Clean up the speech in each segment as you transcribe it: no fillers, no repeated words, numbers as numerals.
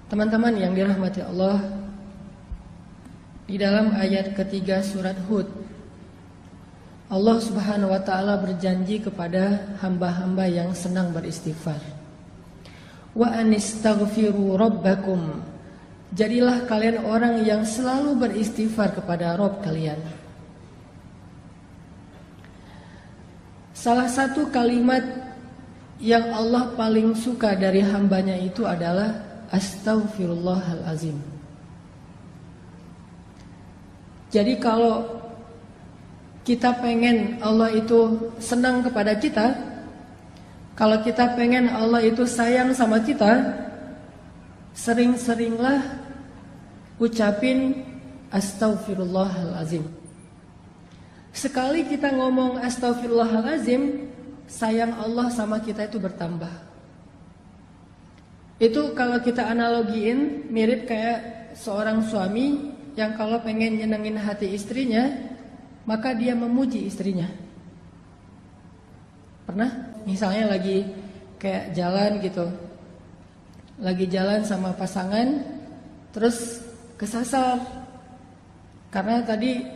Teman-teman yang dirahmati Allah, di dalam ayat ketiga surat Hud, Allah Subhanahu wa ta'ala berjanji kepada hamba-hamba yang senang beristighfar. Wa anistaghfiru rabbakum. Jadilah kalian orang yang selalu beristighfar kepada Rabb kalian. Salah satu kalimat yang Allah paling suka dari hambanya itu adalah Astaghfirullahalazim. Jadi kalau kita pengen Allah itu senang kepada kita, kalau kita pengen Allah itu sayang sama kita, sering-seringlah ucapin Astaghfirullahalazim. Sekali kita ngomong Astaghfirullahalazim, sayang Allah sama kita itu bertambah. Itu kalau kita analogiin mirip kayak seorang suami yang kalau pengen nyenengin hati istrinya, maka dia memuji istrinya. Pernah? Misalnya lagi kayak jalan gitu, lagi jalan sama pasangan, terus kesasar karena tadi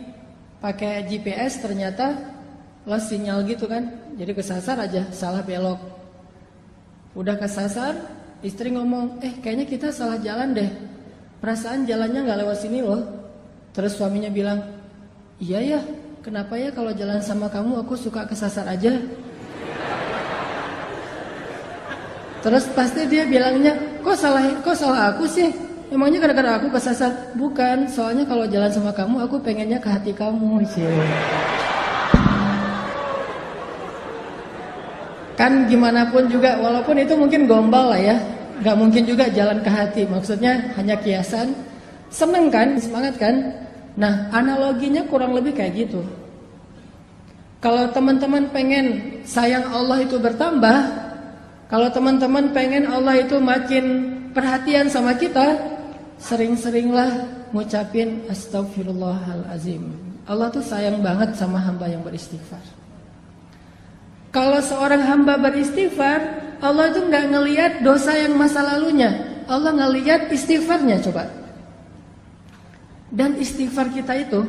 pakai GPS ternyata lost sinyal gitu kan, jadi kesasar aja, salah belok. Udah kesasar, istri ngomong, kayaknya kita salah jalan deh, perasaan jalannya gak lewat sini loh. Terus suaminya bilang, iya ya, kenapa ya kalau jalan sama kamu aku suka kesasar aja. Terus pasti dia bilangnya, kok salah aku sih, emangnya gara-gara aku kesasar. Bukan, soalnya kalau jalan sama kamu aku pengennya ke hati kamu sih. Kan gimana pun juga, walaupun itu mungkin gombal lah ya, gak mungkin juga jalan ke hati. Maksudnya hanya kiasan. Seneng kan, semangat kan. Nah analoginya kurang lebih kayak gitu. Kalau teman-teman pengen sayang Allah itu bertambah, kalau teman-teman pengen Allah itu makin perhatian sama kita, sering-seringlah ngucapin Astaghfirullahalazim. Allah tuh sayang banget sama hamba yang beristighfar. Kalau seorang hamba beristighfar, Allah itu nggak ngelihat dosa yang masa lalunya, Allah ngelihat istighfarnya. Coba. Dan istighfar kita itu,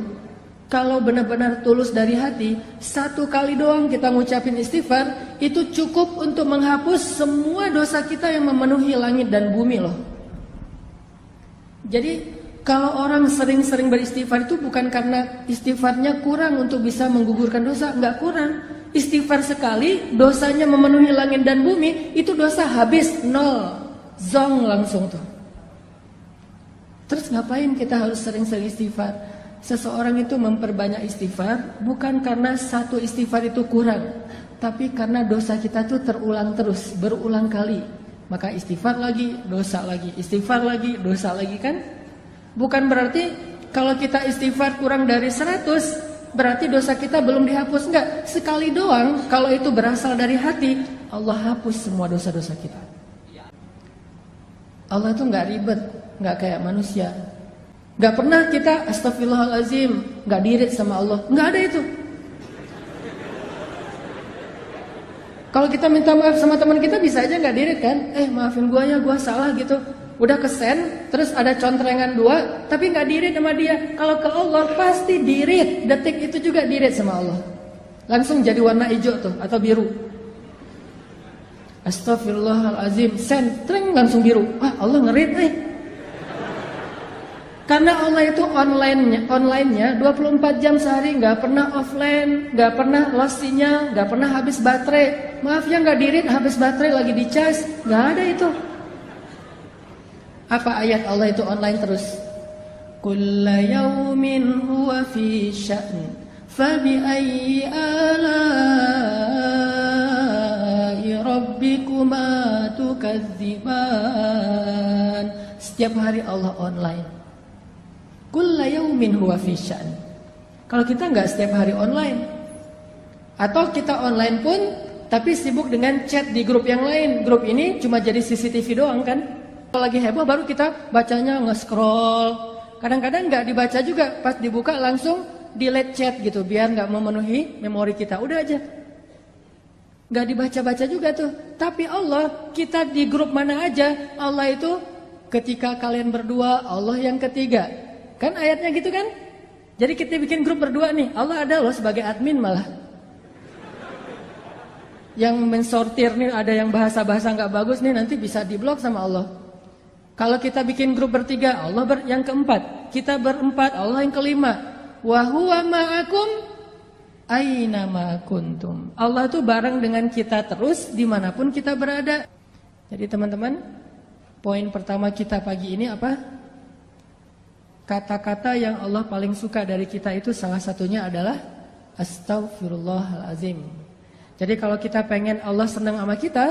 kalau benar-benar tulus dari hati, satu kali doang kita ngucapin istighfar, itu cukup untuk menghapus semua dosa kita yang memenuhi langit dan bumi loh. Jadi kalau orang sering-sering beristighfar itu bukan karena istighfarnya kurang untuk bisa menggugurkan dosa, nggak kurang. Istighfar sekali, dosanya memenuhi langit dan bumi, itu dosa habis, nol, zong langsung tuh. Terus ngapain kita harus sering-sering istighfar? Seseorang itu memperbanyak istighfar bukan karena satu istighfar itu kurang, tapi karena dosa kita tuh terulang terus, berulang kali. Maka istighfar lagi, dosa lagi, istighfar lagi, dosa lagi kan? Bukan berarti kalau kita istighfar kurang dari 100 berarti dosa kita belum dihapus. Enggak, sekali doang. Kalau itu berasal dari hati, Allah hapus semua dosa-dosa kita. Allah itu enggak ribet, enggak kayak manusia. Enggak pernah kita Astaghfirullahalazim, enggak dirit sama Allah. Enggak ada itu. Kalau kita minta maaf sama teman kita bisa aja enggak dirit kan? Maafin gua ya, gua salah gitu. Udah kesen, terus ada contrengan 2, tapi gak dirit sama dia. Kalau ke Allah pasti dirit, detik itu juga dirit sama Allah. Langsung jadi warna hijau tuh, atau biru. Astaghfirullahalazim, sentreng langsung biru. Wah Allah ngerit Karena Allah itu online-nya 24 jam sehari, gak pernah offline, gak pernah lost sinyal, gak pernah habis baterai. Maaf ya gak dirit, habis baterai lagi di charge, gak ada itu. Apa ayat Allah itu online terus? Kulla yawmin huwa fi sya'n fabi ayyi ala'i rabbikuma tukadziban. Setiap hari Allah online. Kulla yawmin huwa fi sya'n. Kalau kita enggak setiap hari online, atau kita online pun tapi sibuk dengan chat di grup yang lain. Grup ini cuma jadi CCTV doang kan? Kalau lagi heboh baru kita bacanya nge-scroll. Kadang-kadang nggak dibaca juga, pas dibuka langsung delete chat gitu, biar nggak memenuhi memori kita. Udah aja, nggak dibaca-baca juga tuh. Tapi Allah, kita di grup mana aja, Allah itu ketika kalian berdua, Allah yang ketiga. Kan ayatnya gitu kan? Jadi kita bikin grup berdua nih, Allah ada loh sebagai admin malah. Yang mensortir nih, ada yang bahasa-bahasa nggak bagus nih, nanti bisa diblok sama Allah. Kalau kita bikin grup bertiga, Allah yang keempat. Kita berempat, Allah yang kelima. Wa huwa ma'akum aina ma kuntum. Allah itu bareng dengan kita terus dimanapun kita berada. Jadi teman-teman, poin pertama kita pagi ini apa? Kata-kata yang Allah paling suka dari kita itu salah satunya adalah Astaghfirullahalazim. Jadi kalau kita pengen Allah senang sama kita,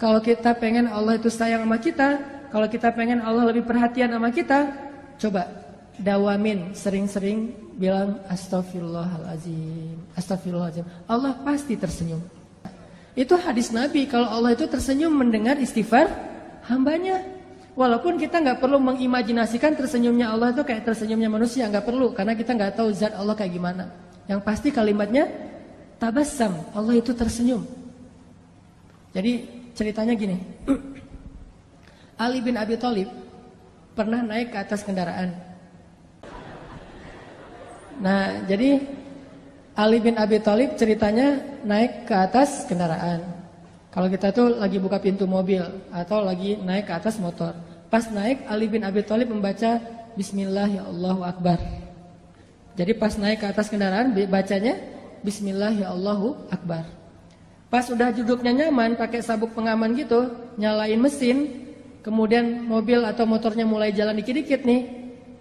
kalau kita pengen Allah itu sayang sama kita, kalau kita pengen Allah lebih perhatian sama kita, coba dawamin sering-sering bilang Astaghfirullahalazim, Astaghfirullahalazim. Allah pasti tersenyum. Itu hadis Nabi, kalau Allah itu tersenyum mendengar istighfar hambanya. Walaupun kita nggak perlu mengimajinasikan tersenyumnya Allah itu kayak tersenyumnya manusia, nggak perlu, karena kita nggak tahu zat Allah kayak gimana. Yang pasti kalimatnya tabassam, Allah itu tersenyum. Jadi ceritanya gini, Ali bin Abi Thalib pernah naik ke atas kendaraan. Nah, jadi Ali bin Abi Thalib ceritanya naik ke atas kendaraan. Kalau kita tuh lagi buka pintu mobil atau lagi naik ke atas motor. Pas naik, Ali bin Abi Thalib membaca Bismillah ya Allahu Akbar. Jadi pas naik ke atas kendaraan bacanya Bismillah ya Allahu Akbar. Pas udah duduknya nyaman pakai sabuk pengaman gitu, nyalain mesin, kemudian mobil atau motornya mulai jalan dikit-dikit nih.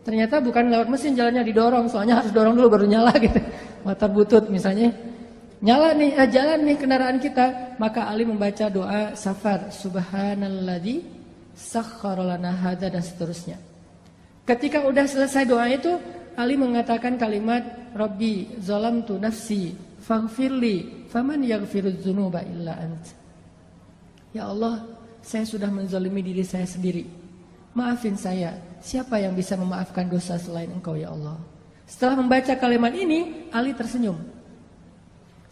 Ternyata bukan lewat mesin, jalannya didorong, soalnya harus dorong dulu baru nyala gitu. Motor butut misalnya. Nyala nih, jalan nih kendaraan kita, maka Ali membaca doa safar, subhanalladzi sakhkhara lana hadza, dan seterusnya. Ketika udah selesai doa itu, Ali mengatakan kalimat Rabbi zalamtu nafsi faghfirli faman yaghfirudz dzunuba illa ant. Ya Allah, saya sudah menzalimi diri saya sendiri. Maafin saya, siapa yang bisa memaafkan dosa selain Engkau ya Allah. Setelah membaca kalimat ini, Ali tersenyum.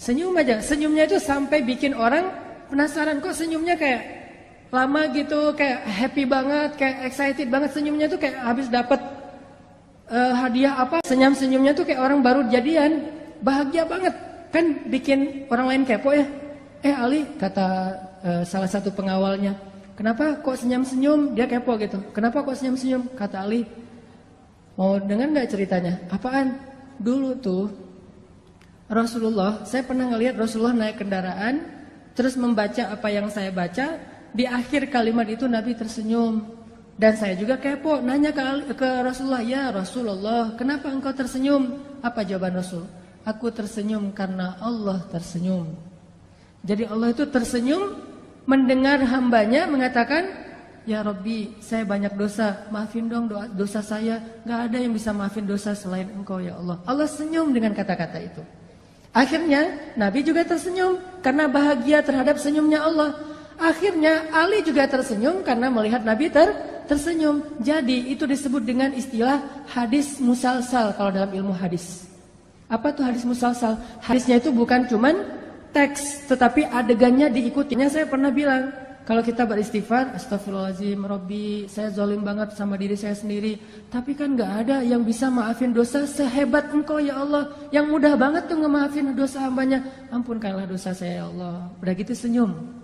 Senyum aja, senyumnya itu sampai bikin orang penasaran, kok senyumnya kayak lama gitu, kayak happy banget, kayak excited banget. Senyumnya tuh kayak habis dapat hadiah apa, senyum-senyumnya tuh kayak orang baru jadian, bahagia banget. Kan bikin orang lain kepo ya. Ali, kata salah satu pengawalnya, kenapa kok senyum-senyum? Dia kepo gitu. Kenapa kok senyum-senyum? Kata Ali, mau dengar nggak ceritanya? Apaan? Dulu tuh Rasulullah, saya pernah ngelihat Rasulullah naik kendaraan, terus membaca apa yang saya baca. Di akhir kalimat itu Nabi tersenyum. Dan saya juga kepo, nanya ke Rasulullah, ya Rasulullah, kenapa engkau tersenyum? Apa jawaban Rasul? Aku tersenyum karena Allah tersenyum. Jadi Allah itu tersenyum mendengar hambanya mengatakan, ya Rabbi, saya banyak dosa, maafin dong dosa saya. Gak ada yang bisa maafin dosa selain Engkau ya Allah. Allah senyum dengan kata-kata itu. Akhirnya Nabi juga tersenyum karena bahagia terhadap senyumnya Allah. Akhirnya Ali juga tersenyum karena melihat Nabi tersenyum. Jadi itu disebut dengan istilah hadis musalsal kalau dalam ilmu hadis. Apa tuh hadis musalsal? Hadisnya itu bukan cuman teks, tetapi adegannya diikutinya. Saya pernah bilang, kalau kita beristighfar, astagfirullahaladzim, Rabbi, saya zalim banget sama diri saya sendiri. Tapi kan gak ada yang bisa maafin dosa sehebat Engkau ya Allah. Yang mudah banget tuh ngemaafin dosa hambanya. Ampunkanlah dosa saya ya Allah. Udah gitu senyum.